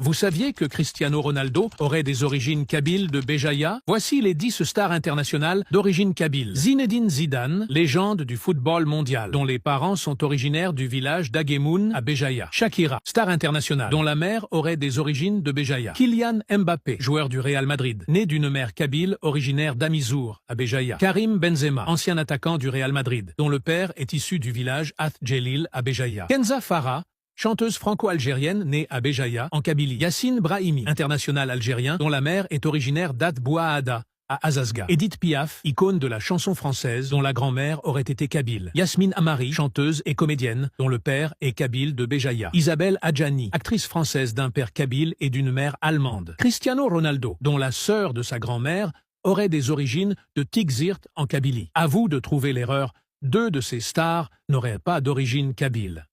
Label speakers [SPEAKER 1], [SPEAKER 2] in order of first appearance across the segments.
[SPEAKER 1] Vous saviez que Cristiano Ronaldo aurait des origines kabyles de Béjaïa? Voici les 10 stars internationales d'origine kabyle. Zinedine Zidane, légende du football mondial, dont les parents sont originaires du village d'Aguemoun à Béjaïa. Shakira, star internationale, dont la mère aurait des origines de Béjaïa. Kylian Mbappé, joueur du Real Madrid, né d'une mère kabyle originaire d'Amizour à Béjaïa. Karim Benzema, ancien attaquant du Real Madrid, dont le père est issu du village Ath Djelil à Béjaïa. Kenza Farah, chanteuse franco-algérienne née à Béjaïa, en Kabylie. Yassine Brahimi, international algérien, dont la mère est originaire d'At Bouaada, à Azazga. Edith Piaf, icône de la chanson française, dont la grand-mère aurait été kabyle. Yasmine Amari, chanteuse et comédienne, dont le père est kabyle de Béjaïa. Isabelle Adjani, actrice française d'un père kabyle et d'une mère allemande. Cristiano Ronaldo, dont la sœur de sa grand-mère aurait des origines de Tigzirt en Kabylie. À vous de trouver l'erreur, 2 de ces stars n'auraient pas d'origine kabyle.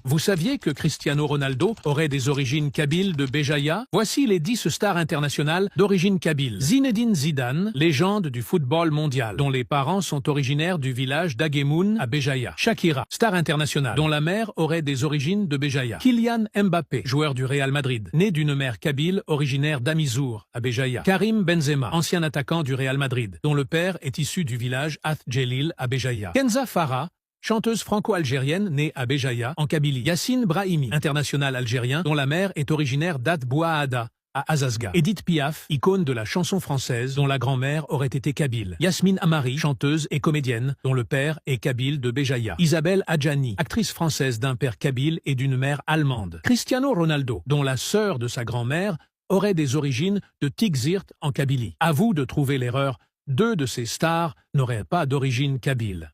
[SPEAKER 1] Vous saviez que Cristiano Ronaldo aurait des origines kabyles de Béjaïa? Voici les 10 stars internationales d'origine kabyle. Zinedine Zidane, légende du football mondial, dont les parents sont originaires du village d'Aguemoun à Béjaïa. Shakira, star internationale, dont la mère aurait des origines de Béjaïa. Kylian Mbappé, joueur du Real Madrid, né d'une mère kabyle originaire d'Amizour à Béjaïa. Karim Benzema, ancien attaquant du Real Madrid, dont le père est issu du village Ath Djelil à Béjaïa. Kenza Farah, chanteuse franco-algérienne née à Béjaïa, en Kabylie. Yassine Brahimi, international algérien, dont la mère est originaire d'At Bouaada, à Azazga. Edith Piaf, icône de la chanson française, dont la grand-mère aurait été kabyle. Yasmine Amari, chanteuse et comédienne, dont le père est kabyle de Béjaïa. Isabelle Adjani, actrice française d'un père kabyle et d'une mère allemande. Cristiano Ronaldo, dont la sœur de sa grand-mère aurait des origines de Tigzirt en Kabylie. À vous de trouver l'erreur, 2 de ces stars n'auraient pas d'origine kabyle.